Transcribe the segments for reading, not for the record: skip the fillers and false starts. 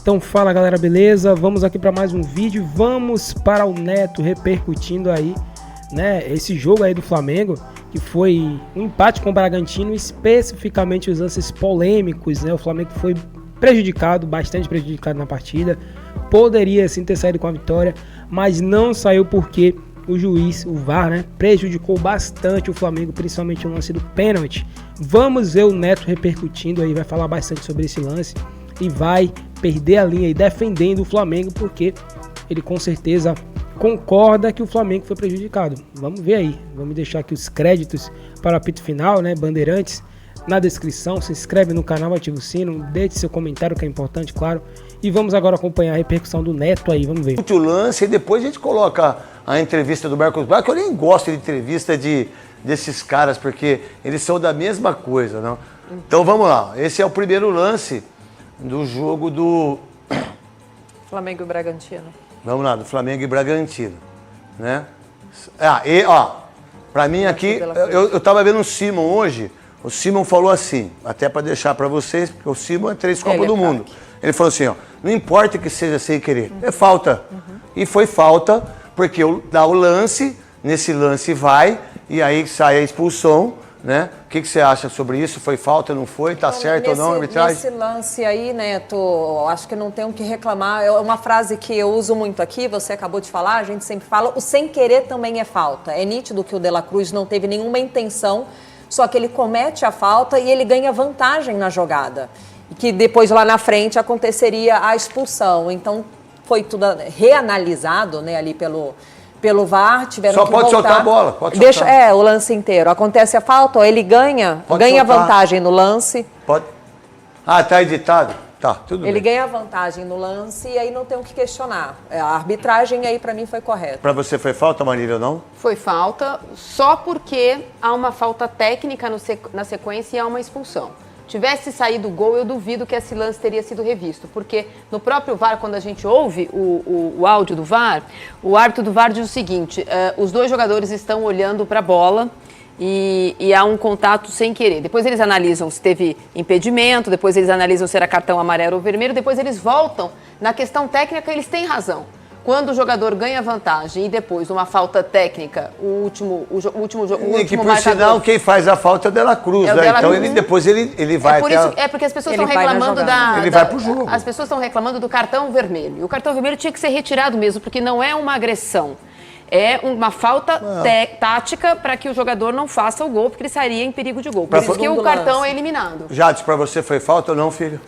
Então fala galera, beleza? Vamos aqui para mais um vídeo. Vamos para o Neto repercutindo aí, né, esse jogo aí do Flamengo, que foi um empate com o Bragantino, especificamente os lances polêmicos, né? O Flamengo foi prejudicado, bastante prejudicado na partida. Poderia sim ter saído com a vitória, mas não saiu porque o juiz, o VAR, né, prejudicou bastante o Flamengo, principalmente o lance do pênalti. Vamos ver o Neto repercutindo aí, vai falar bastante sobre esse lance e vai perder a linha aí defendendo o Flamengo, porque ele com certeza concorda que o Flamengo foi prejudicado. Vamos ver aí, vamos deixar aqui os créditos para o apito final, né, Bandeirantes, na descrição. Se inscreve no canal, ativa o sino, deixe seu comentário que é importante, claro. E vamos agora acompanhar a repercussão do Neto aí, vamos ver. O lance e depois a gente coloca a entrevista do Marcos Braz, que eu nem gosto de entrevista desses caras, porque eles são da mesma coisa, não? Então vamos lá, esse é o primeiro lance do jogo do Flamengo e Bragantino. Vamos lá, do Flamengo e Bragantino, né? Pra mim aqui, eu tava vendo o Simon hoje, o Simon falou assim, até para deixar para vocês, porque o Simon é 3 Copas do Mundo. Ele falou assim, ó, não importa que seja sem querer, é falta. E foi falta, porque dá o lance, nesse lance vai, e aí sai a expulsão, né? O que você acha sobre isso? Foi falta, não foi? Tá certo ou não, arbitragem? Nesse lance aí, Neto, acho que não tem o que reclamar. É uma frase que eu uso muito aqui, você acabou de falar, a gente sempre fala, o sem querer também é falta. É nítido que o De La Cruz não teve nenhuma intenção, só que ele comete a falta e ele ganha vantagem na jogada. E que depois lá na frente aconteceria a expulsão. Então foi tudo reanalisado, né, ali pelo VAR, tiveram só que pode voltar. Soltar a bola, pode Deixa, soltar. O lance inteiro. Acontece a falta, ó, ele ganha vantagem no lance. Pode. Ah, tá editado? Tá, tudo bem. Ele ganha vantagem no lance e aí não tem o que questionar. A arbitragem aí pra mim foi correta. Pra você foi falta, Marília, ou não? Foi falta, só porque há uma falta técnica na sequência e há uma expulsão. Tivesse saído o gol, eu duvido que esse lance teria sido revisto, porque no próprio VAR, quando a gente ouve o áudio do VAR, o árbitro do VAR diz o seguinte, os dois jogadores estão olhando para a bola e há um contato sem querer. Depois eles analisam se teve impedimento, depois eles analisam se era cartão amarelo ou vermelho, depois eles voltam na questão técnica e eles têm razão. Quando o jogador ganha vantagem e depois uma falta técnica, o último que por sinal quem faz a falta é o De La Cruz, né? Então depois ele vai É porque as pessoas estão reclamando ele vai pro jogo. As pessoas estão reclamando do cartão vermelho. E o cartão vermelho tinha que ser retirado mesmo, porque não é uma agressão. É uma falta tática para que o jogador não faça o gol, porque ele sairia em perigo de gol. Por isso que o cartão é eliminado. Jades, para você foi falta ou não, filho?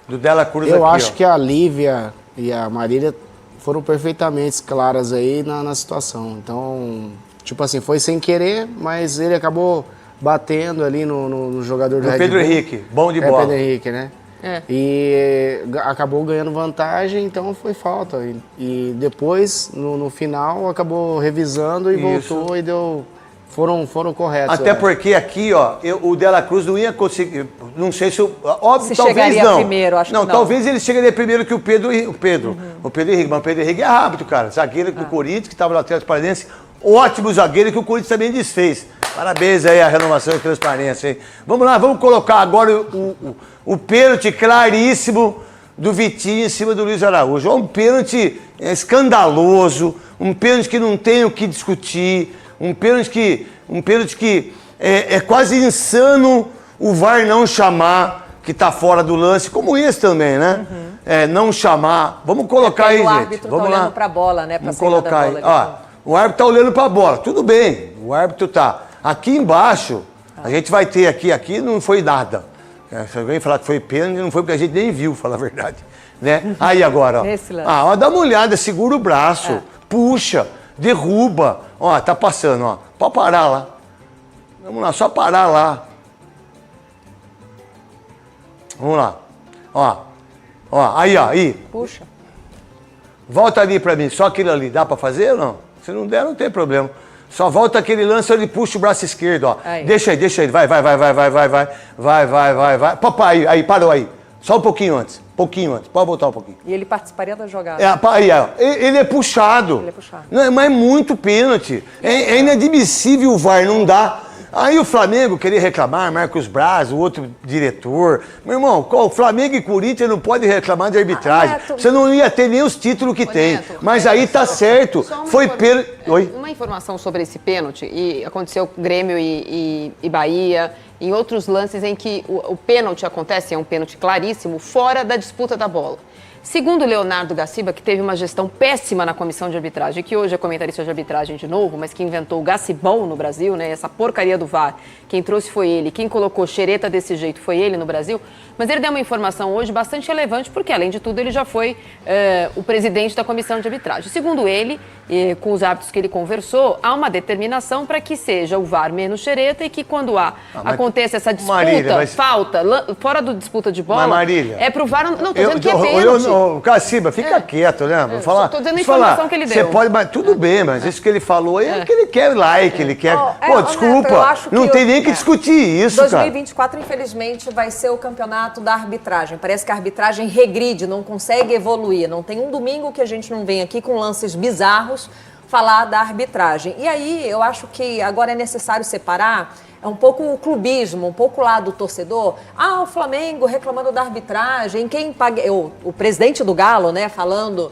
Do De La Cruz Eu aqui, acho que a Lívia e a Marília foram perfeitamente claras aí na situação. Então, tipo assim, foi sem querer, mas ele acabou batendo ali no jogador do Red Bull. Pedro Henrique, bom de bola. Pedro Henrique, né? E acabou ganhando vantagem, então foi falta. E depois, no final, acabou revisando e voltou e deu... Foram corretos. Até porque aqui, ó, o De La Cruz não ia conseguir, não sei se, óbvio, se talvez chegaria não. Primeiro, acho que não. Talvez ele chegaria primeiro que o Pedro Henrique, mas o Pedro Henrique é rápido, cara. Zagueiro do Corinthians, que estava no Atlético Paranaense, ótimo zagueiro que o Corinthians também desfez. Parabéns aí a renovação e transparência, hein? Vamos lá, vamos colocar agora o pênalti claríssimo do Vitinho em cima do Luiz Araújo. Um pênalti escandaloso, um pênalti que não tem o que discutir. Um pênalti que é quase insano o VAR não chamar, que está fora do lance, como esse também, né? Não chamar. Vamos colocar aí, gente. O árbitro está olhando para a bola, né? Vamos colocar aí. O árbitro está olhando para a bola. Tudo bem, o árbitro está. Aqui embaixo, a gente vai ter aqui não foi nada. Se alguém falar que foi pênalti, não foi porque a gente nem viu, falar a verdade. Né? Aí agora, ó. Dá uma olhada, segura o braço, puxa. Derruba, ó, tá passando, ó, pode parar lá, vamos lá, só parar lá, vamos lá, ó, aí, puxa, volta ali pra mim, só aquilo ali, dá pra fazer ou não? Se não der, não tem problema, só volta aquele lance, ele puxa o braço esquerdo, ó, deixa aí, vai, papai, aí, parou aí, só um pouquinho antes, pode voltar um pouquinho. E ele participaria da jogada. Ele é puxado. Não, mas é muito pênalti. É inadmissível o VAR, não dá. Aí o Flamengo queria reclamar, Marcos Braz, o outro diretor. Meu irmão, o Flamengo e Corinthians não podem reclamar de arbitragem. Você não ia ter nem os títulos que tem. Neto, mas aí tá certo. Foi pênalti. Oi? Uma informação sobre esse pênalti, e aconteceu com Grêmio e Bahia, em outros lances em que o pênalti acontece, é um pênalti claríssimo, fora da disputa da bola. Segundo Leonardo Gaciba, que teve uma gestão péssima na comissão de arbitragem, que hoje é comentarista de arbitragem de novo, mas que inventou o Gacibão no Brasil, né? Essa porcaria do VAR, quem trouxe foi ele, quem colocou xereta desse jeito foi ele no Brasil, mas ele deu uma informação hoje bastante relevante, porque além de tudo ele já foi o presidente da comissão de arbitragem. Segundo ele, com os árbitros que ele conversou, há uma determinação para que seja o VAR menos xereta e que quando aconteça essa disputa, Marília, falta, fora do disputa de bola, Marília, é pro VAR, não, tô dizendo que é pênalti. Caciba, fica quieto, né? Vou falar. Tô dando a informação que ele deu. Você pode, mas tudo bem, mas isso que ele falou aí é que ele quer like, ele quer. Pô, desculpa, Neto, eu acho que não tem nem que discutir isso, 2024, infelizmente, vai ser o campeonato da arbitragem. Parece que a arbitragem regride, não consegue evoluir. Não tem um domingo que a gente não vem aqui com lances bizarros falar da arbitragem. E aí, eu acho que agora é necessário separar. É um pouco o clubismo, um pouco lá do torcedor. Ah, o Flamengo reclamando da arbitragem. Quem paga... O presidente do Galo, né, falando...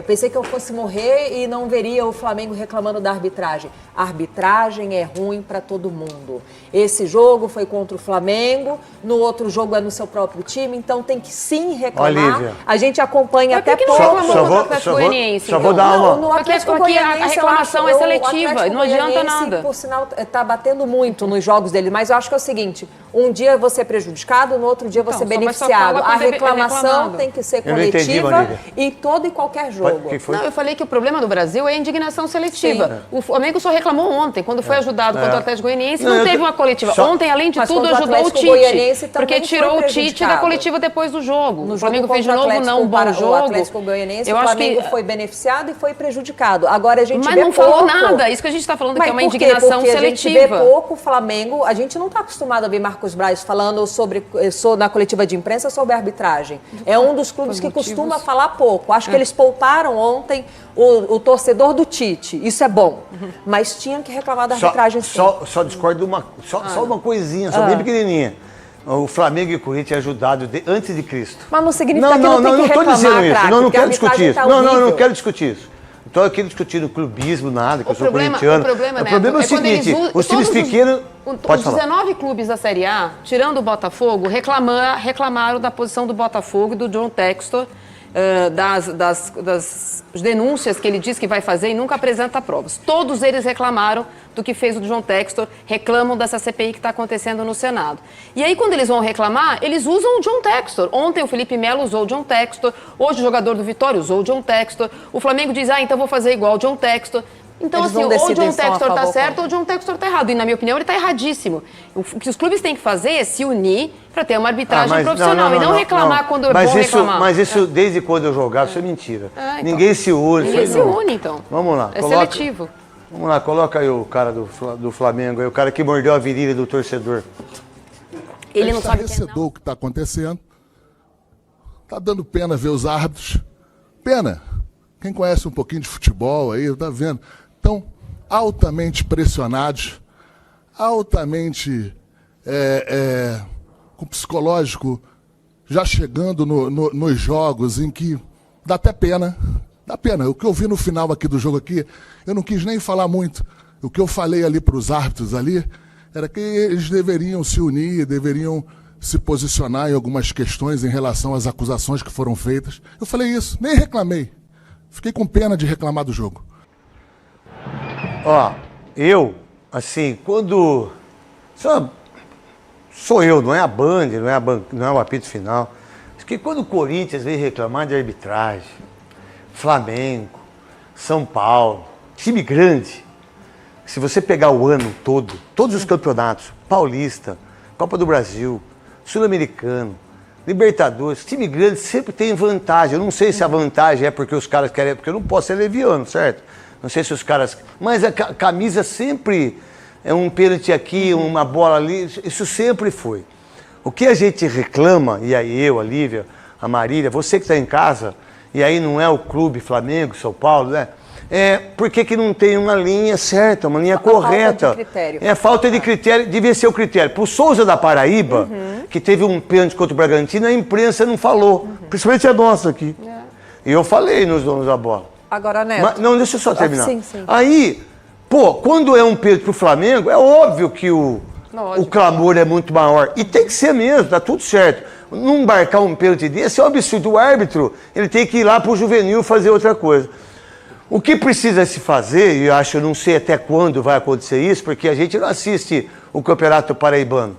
pensei que eu fosse morrer e não veria o Flamengo reclamando da arbitragem. A arbitragem é ruim para todo mundo. Esse jogo foi contra o Flamengo, no outro jogo é no seu próprio time, então tem que sim reclamar. Olívia. A gente acompanha até pouco. Só vou dar uma... No Atlético Porque aqui Goianiense, a reclamação é seletiva, não adianta Goianiense, nada. Por sinal, está batendo muito nos jogos dele, mas eu acho que é o seguinte, um dia você é prejudicado, no outro dia você é beneficiado. A reclamação tem que ser coletiva em todo e qualquer jogo. Não, eu falei que o problema do Brasil é a indignação seletiva. O Flamengo só reclamou ontem, quando foi ajudado contra o Atlético Goianiense, não teve uma coletiva. Ontem, além de tudo, ajudou o Tite, porque tirou o Tite da coletiva depois do jogo. O Flamengo fez de novo não um bom jogo. O Atlético Goianiense, o Flamengo foi beneficiado e foi prejudicado. Agora a gente Mas vê não falou nada, isso que a gente está falando, que é uma indignação seletiva. A gente vê pouco o Flamengo, a gente não está acostumado a ver Marcos Braz falando na coletiva de imprensa sobre a arbitragem. É um dos clubes que costuma falar pouco. Acho que eles pouparam ontem o torcedor do Tite. Isso é bom. Mas tinha que reclamar da arbitragem sim. Só discordo só uma coisinha, só bem pequenininha. O Flamengo e o Corinthians é ajudado antes de Cristo. Mas não significa que não tem que reclamar, estou dizendo isso. craque, Não quero discutir isso. Tá não quero discutir isso. Não estou aqui discutindo clubismo, nada, que eu sou corintiano. O problema é o seguinte, os times pequenos... Os 19 clubes da Série A, tirando o Botafogo, reclamaram da posição do Botafogo e do John Textor, das denúncias que ele diz que vai fazer e nunca apresenta provas. Todos eles reclamaram do que fez o John Textor, reclamam dessa CPI que está acontecendo no Senado. E aí, quando eles vão reclamar, eles usam o John Textor. Ontem o Felipe Melo usou o John Textor, hoje o jogador do Vitória usou o John Textor, o Flamengo diz, então vou fazer igual o John Textor. Então, assim, ou o John Textor está certo ou o John Textor está errado. E, na minha opinião, ele está erradíssimo. O que os clubes têm que fazer é se unir para ter uma arbitragem profissional e não reclamar quando é bom reclamar. Mas isso, desde quando eu jogava, isso é mentira. Então. Ninguém se une. Ninguém se une, então. Vamos lá. É seletivo. Vamos lá, coloca aí o cara do Flamengo, aí, o cara que mordeu a virilha do torcedor. Ele não sabe o que está acontecendo. Está dando pena ver os árbitros. Pena. Quem conhece um pouquinho de futebol aí, está vendo. Estão altamente pressionados, altamente com o psicológico já chegando nos jogos em que dá até pena. Dá pena. O que eu vi no final aqui do jogo aqui, eu não quis nem falar muito. O que eu falei ali para os árbitros ali era que eles deveriam se unir, deveriam se posicionar em algumas questões em relação às acusações que foram feitas. Eu falei isso, nem reclamei. Fiquei com pena de reclamar do jogo. Ó, eu, assim, quando... Sou eu, não é a Band, não é o apito final. Porque quando o Corinthians vem reclamar de arbitragem, Flamengo, São Paulo, time grande, se você pegar o ano todo, todos os campeonatos, Paulista, Copa do Brasil, Sul-Americano, Libertadores, time grande sempre tem vantagem. Eu não sei se a vantagem é porque os caras querem, porque eu não posso ser leviano, certo? Não sei se os caras... Mas a camisa sempre é um pênalti aqui, uma bola ali, isso sempre foi. O que a gente reclama, e aí eu, a Lívia, a Marília, você que está em casa, e aí não é o clube Flamengo, São Paulo, né? Por que não tem uma linha certa, uma linha correta? Falta de critério. Falta de critério, devia ser o critério. Para o Souza da Paraíba, que teve um pênalti contra o Bragantino, a imprensa não falou, principalmente a nossa aqui. E eu falei nos donos da bola. Agora, Neto. Mas, não, deixa eu só terminar. Sim. Aí, quando é um pênalti pro Flamengo, é óbvio que o clamor é muito maior. E tem que ser mesmo, tá tudo certo. Não embarcar um pênalti desse é um absurdo. O árbitro, ele tem que ir lá pro juvenil fazer outra coisa. O que precisa se fazer, e eu não sei até quando vai acontecer isso, porque a gente não assiste o Campeonato Paraibano.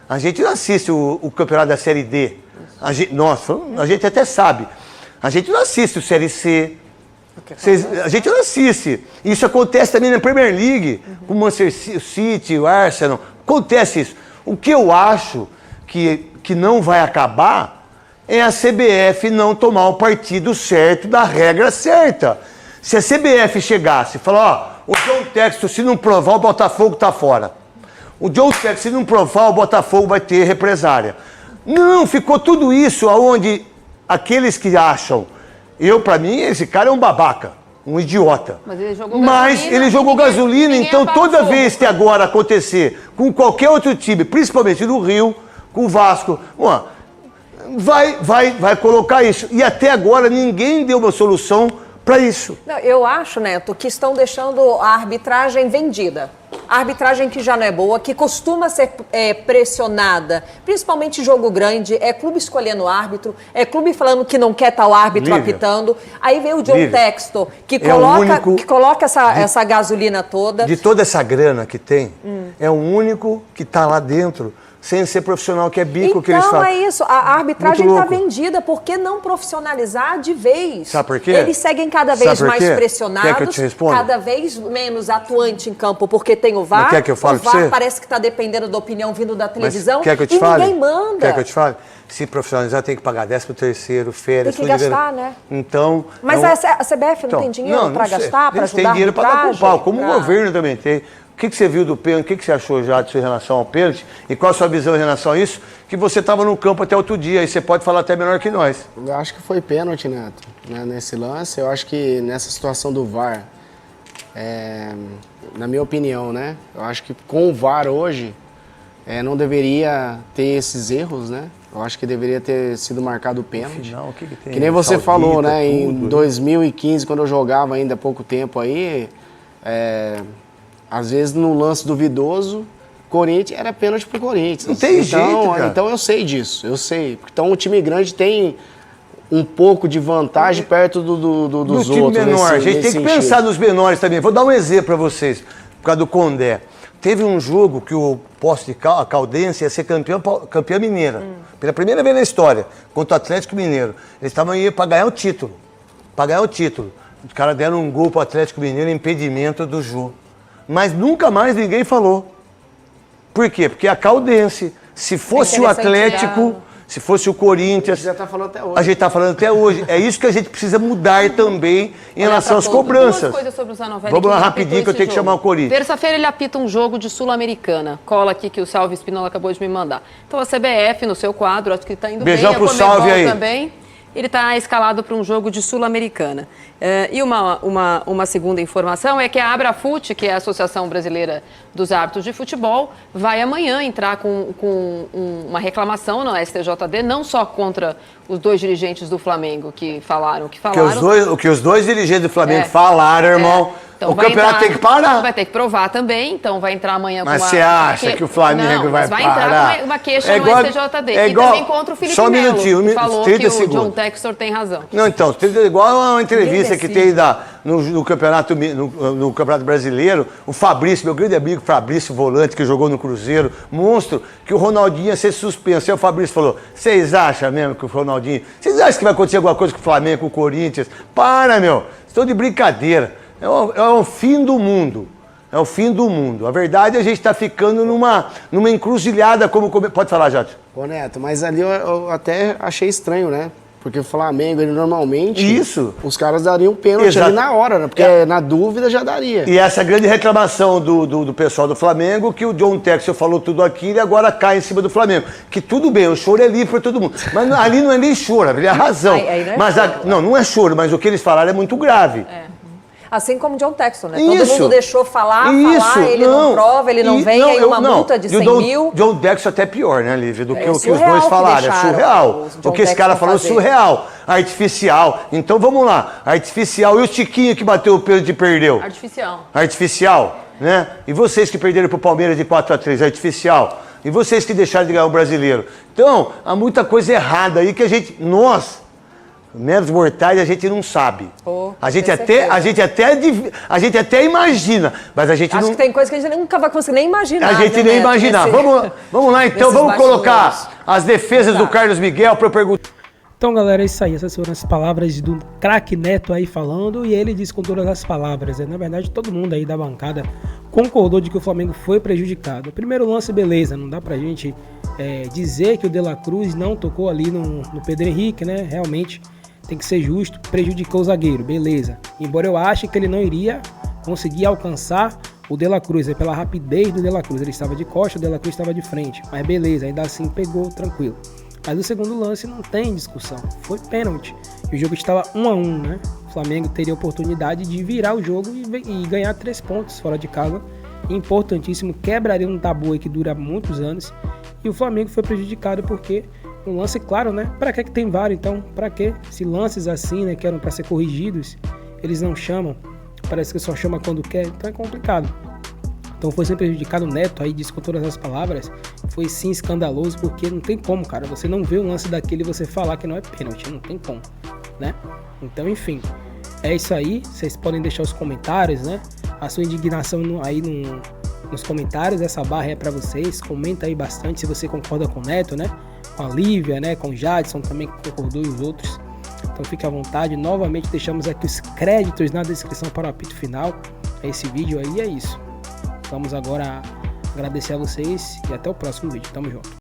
A gente não assiste o Campeonato da Série D. A gente até sabe. A gente não assiste o Série C. A gente não assiste. Isso acontece também na Premier League, com o Manchester City, o Arsenal. Acontece isso. O que eu acho que não vai acabar é a CBF não tomar o partido certo da regra certa. Se a CBF chegasse e falar, o John Textor, se não provar, o Botafogo está fora. O John Textor, se não provar, o Botafogo vai ter represária. Não, ficou tudo isso aonde aqueles que acham, para mim, esse cara é um babaca, um idiota. Mas ele jogou gasolina, então toda vez que agora acontecer com qualquer outro time, principalmente no Rio, com o Vasco, vai colocar isso. E até agora ninguém deu uma solução para isso. Não, eu acho, Neto, que estão deixando a arbitragem vendida. A arbitragem que já não é boa, que costuma ser pressionada, principalmente em jogo grande, é clube escolhendo árbitro, é clube falando que não quer tal árbitro apitando. Aí vem o John Textor, que coloca essa gasolina toda. De toda essa grana que tem, é o único que está lá dentro, sem ser profissional, que é bico que eles falam. Então é isso, a arbitragem está vendida, por que não profissionalizar de vez? Sabe por quê? Eles seguem cada vez mais pressionados, quer que eu te responda? Cada vez menos atuante em campo, porque tem o VAR. Mas quer que eu fale o VAR pra você? parece que está dependendo da opinião vindo da televisão. Mas quer que eu te e fale? Ninguém manda. Quer que eu te fale? Se profissionalizar, tem que pagar 13º, férias. Tem que gastar, né? Então... Mas a CBF não tem dinheiro para gastar, para ajudar a arbitragem? Eles têm dinheiro para dar com pau, como o governo também tem. O que você viu do pênalti? O que você achou já em relação ao pênalti? E qual a sua visão em relação a isso? Que você estava no campo até outro dia, e você pode falar até melhor que nós. Eu acho que foi pênalti, Neto, né, nesse lance. Eu acho que nessa situação do VAR, na minha opinião, né? Eu acho que com o VAR hoje, não deveria ter esses erros, né? Eu acho que deveria ter sido marcado o pênalti. Final, o que tem? Que nem você Saudita, falou, né? Em tudo, 2015, quando eu jogava ainda há pouco tempo aí, às vezes no lance duvidoso, Corinthians era pênalti pro Corinthians. Não tem jeito, cara. Então eu sei disso, eu sei. Então o time grande tem um pouco de vantagem perto dos time outros. Menor. A gente tem que pensar nos menores também. Vou dar um exemplo para vocês, por causa do Condé. Teve um jogo que o Poço de Caldense ia ser campeã mineira. Pela primeira vez na história, contra o Atlético Mineiro. Eles estavam aí para ganhar o título. Os caras deram um gol pro Atlético Mineiro, impedimento do jogo. Mas nunca mais ninguém falou. Por quê? Porque a Caldense, se fosse o Atlético, se fosse o Corinthians... A gente já tá falando até hoje. A gente tá falando até hoje. É isso que a gente precisa mudar também em relação às cobranças. Duas coisas sobre o Zanovelli. Vamos lá rapidinho que eu tenho que chamar o Corinthians. Terça-feira ele apita um jogo de Sul-Americana. Cola aqui que o Salve Espinola acabou de me mandar. Então a CBF, no seu quadro, acho que ele tá indo Beijão bem. Pro Salve aí. Também. Ele está escalado para um jogo de Sul-Americana. E uma segunda informação é que a Abrafute, que é a Associação Brasileira dos Árbitros de Futebol, vai amanhã entrar com uma reclamação no STJD, não só contra os dois dirigentes do Flamengo que falaram. O que os dois dirigentes do Flamengo falaram, irmão, então o campeonato tem que parar. Vai ter que provar também, então vai entrar amanhã com uma... Mas você acha que o Flamengo vai parar? Vai entrar com uma queixa no STJD. E também contra o Felipe Melo, que falou que o John Textor tem razão. Não, então, igual uma entrevista que tem no Campeonato Brasileiro, o Fabrício, meu grande amigo Fabrício Volante, que jogou no Cruzeiro, monstro, que o Ronaldinho ia ser suspenso. Aí o Fabrício falou, vocês acham mesmo que o Ronaldinho... Vocês acham que vai acontecer alguma coisa com o Flamengo, com o Corinthians? Para, meu! Estou de brincadeira. É o fim do mundo. É o fim do mundo. A verdade é que a gente está ficando numa encruzilhada, como... Pode falar, Jade. Ô, Neto, mas ali eu até achei estranho, né? Porque o Flamengo, ele normalmente... Os caras dariam pênalti ali na hora, né? Porque na dúvida já daria. E essa grande reclamação do pessoal do Flamengo, que o John Textor falou tudo aquilo e agora cai em cima do Flamengo. Que tudo bem, o choro é livre para todo mundo. Mas ali não é nem choro, ali é razão. Aí não é mas choro. não é choro, mas o que eles falaram é muito grave. Assim como o John Texton, né? Todo Isso. mundo deixou falar, Isso. ele não prova, ele não vem, aí uma multa de 100 mil. John Texton até pior, né, Lívia, do que o que os surreal dois que falaram. É deixaram surreal. o John O que esse cara Texton falou, fazer. surreal. Artificial. Então vamos lá. Artificial. E o Tiquinho que bateu o pênalti e perdeu? Artificial. Artificial, né? E vocês que perderam pro Palmeiras de 4-3, artificial. E vocês que deixaram de ganhar o Brasileiro. Então, há muita coisa errada aí que nós, meros mortais, a gente não sabe. A gente até imagina, mas a gente Acho não... que tem coisa que a gente nunca vai conseguir nem imaginar. A gente viu, nem Neto, imaginar. nesse- Vamos lá então, nesses vamos bastidores. colocar as defesas Tá. do Carlos Miguel para eu perguntar. Então, galera, é isso aí. Essas foram as palavras do craque Neto aí falando. E ele disse com todas as palavras. Na verdade, todo mundo aí da bancada concordou de que o Flamengo foi prejudicado. O primeiro lance, beleza. Não dá pra gente dizer que o De La Cruz não tocou ali no Pedro Henrique, né? Realmente, tem que ser justo. Prejudicou o zagueiro, beleza. Embora eu ache que ele não iria conseguir alcançar o De La Cruz. É pela rapidez do De La Cruz. Ele estava de costa, o De La Cruz estava de frente. Mas beleza, ainda assim pegou tranquilo. Mas o segundo lance não tem discussão, foi pênalti. E o jogo estava 1-1, né? O Flamengo teria a oportunidade de virar o jogo e ganhar 3 pontos fora de casa. Importantíssimo, quebraria um tabu aí que dura muitos anos. E o Flamengo foi prejudicado porque um lance claro, né? Pra que tem VAR então? Pra que? Se lances assim, né, que eram pra ser corrigidos, eles não chamam. Parece que só chama quando quer, então é complicado. Então foi sempre prejudicado. O Neto aí disse com todas as palavras, foi sim escandaloso, porque não tem como, cara, você não vê um lance daquele e você falar que não é pênalti, não tem como, né? Então, enfim, é isso aí. Vocês podem deixar os comentários, né? A sua indignação aí nos comentários, essa barra é pra vocês. Comenta aí bastante se você concorda com o Neto, né? Com a Lívia, né? Com o Jadson também, que concordou, e os outros. Então fique à vontade. Novamente deixamos aqui os créditos na descrição para o apito final. É esse vídeo aí, é isso. Vamos agora agradecer a vocês e até o próximo vídeo. Tamo junto.